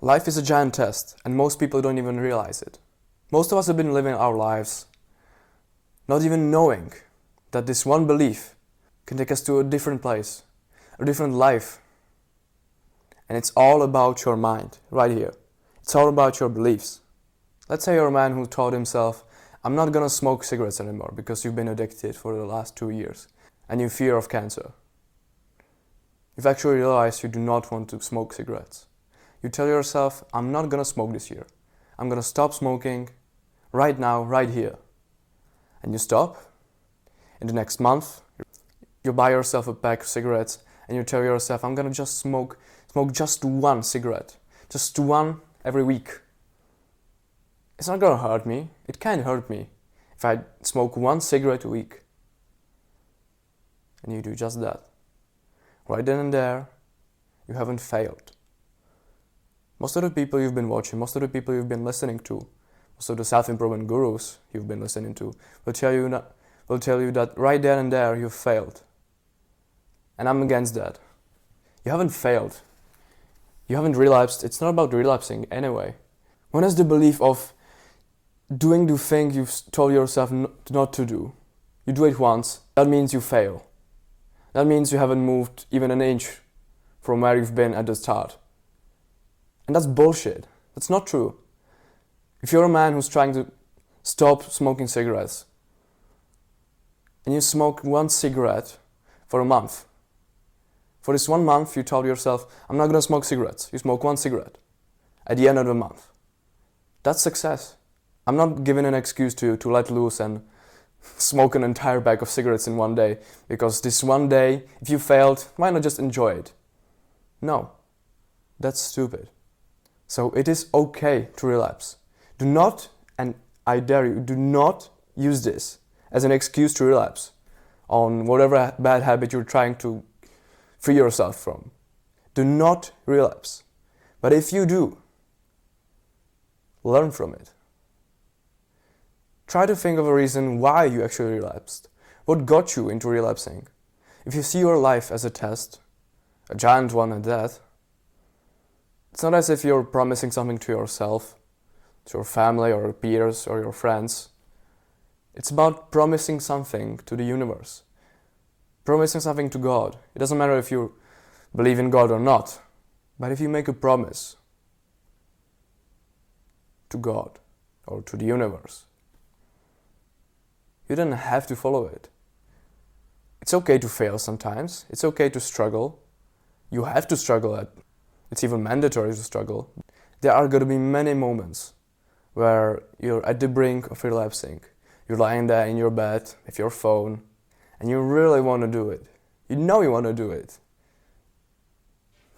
Life is a giant test, and most people don't even realize it. Most of us have been living our lives not even knowing that this one belief can take us to a different place, a different life. And it's all about your mind, right here. It's all about your beliefs. Let's say you're a man who told himself, I'm not gonna smoke cigarettes anymore because you've been addicted for the last 2 years and you fear of cancer. You've actually realized you do not want to smoke cigarettes. You tell yourself, I'm not gonna smoke this year. I'm gonna stop smoking right now, right here. And you stop. In the next month, you buy yourself a pack of cigarettes and you tell yourself, I'm gonna just smoke just one cigarette. Just one every week. It's not gonna hurt me. It can hurt me if I smoke one cigarette a week. And you do just that. Right then and there, you haven't failed. Most of the people you've been watching, most of the people you've been listening to, most of the self-improvement gurus you've been listening to will tell you that right then and there you've failed. And I'm against that. You haven't failed. You haven't relapsed. It's not about relapsing anyway. When is the belief of doing the thing you've told yourself not to do? You do it once, that means you fail. That means you haven't moved even an inch from where you've been at the start. And that's bullshit. That's not true. If you're a man who's trying to stop smoking cigarettes and you smoke one cigarette for a month, for this 1 month you told yourself, I'm not gonna smoke cigarettes. You smoke one cigarette at the end of the month. That's success. I'm not giving an excuse to let loose and smoke an entire bag of cigarettes in one day, because this one day, if you failed, why not just enjoy it? No, that's stupid. So it is okay to relapse. Do not, and I dare you, do not use this as an excuse to relapse on whatever bad habit you're trying to free yourself from. Do not relapse. But if you do, learn from it. Try to think of a reason why you actually relapsed. What got you into relapsing? If you see your life as a test, a giant one at that, it's not as if you're promising something to yourself, to your family or your peers or your friends. It's about promising something to the universe. Promising something to God. It doesn't matter if you believe in God or not, but if you make a promise to God or to the universe, you don't have to follow it. It's okay to fail sometimes. It's okay to struggle. You have to struggle. It's even mandatory to struggle. There are going to be many moments where you're at the brink of relapsing. You're lying there in your bed with your phone and you really want to do it. You know you want to do it.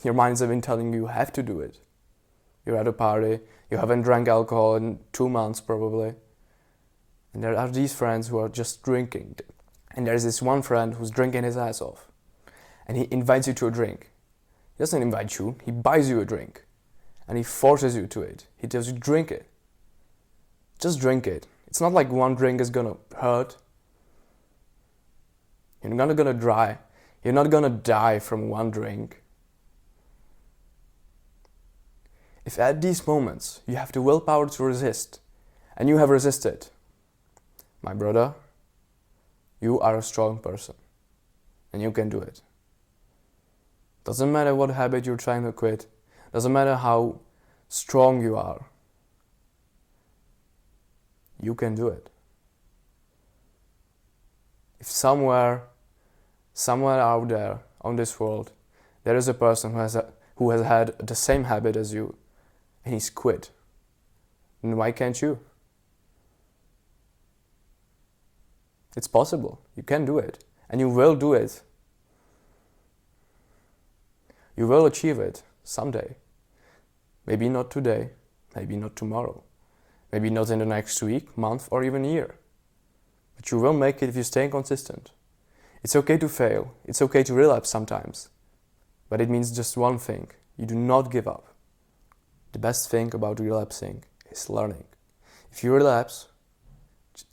Your minds have been telling you have to do it. You're at a party. You haven't drank alcohol in 2 months probably. And there are these friends who are just drinking. And there's this one friend who's drinking his ass off. And he invites you to a drink. He doesn't invite you, he buys you a drink. And he forces you to it. He tells you, drink it. Just drink it. It's not like one drink is gonna hurt. You're not gonna dry. You're not gonna die from one drink. If at these moments you have the willpower to resist, and you have resisted, my brother, you are a strong person, and you can do it. Doesn't matter what habit you're trying to quit, doesn't matter how strong you are, you can do it. If somewhere out there on this world, there is a person who has had the same habit as you, and he's quit, then why can't you? It's possible. You can do it. And you will do it. You will achieve it someday. Maybe not today. Maybe not tomorrow. Maybe not in the next week, month, or even year. But you will make it if you stay consistent. It's okay to fail. It's okay to relapse sometimes. But it means just one thing. You do not give up. The best thing about relapsing is learning. If you relapse,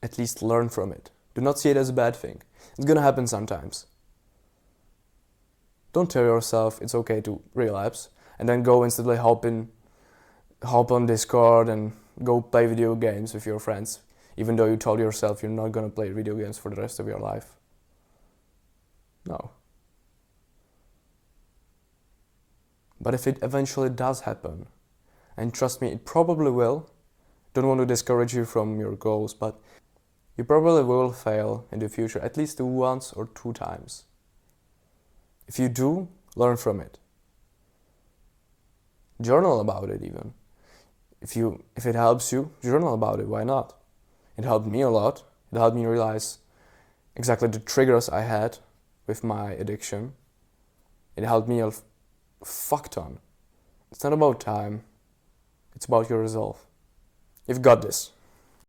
at least learn from it. Do not see it as a bad thing. It's gonna happen sometimes. Don't tell yourself it's okay to relapse and then go instantly hop in hop on Discord and go play video games with your friends, even though you told yourself you're not gonna play video games for the rest of your life. No. But if it eventually does happen, and trust me, it probably will, don't want to discourage you from your goals, but you probably will fail in the future at least once or 2 times. If you do, learn from it. Journal about it even. If it helps you, journal about it, why not? It helped me a lot. It helped me realize exactly the triggers I had with my addiction. It helped me a fuck ton. It's not about time, it's about your resolve. You've got this.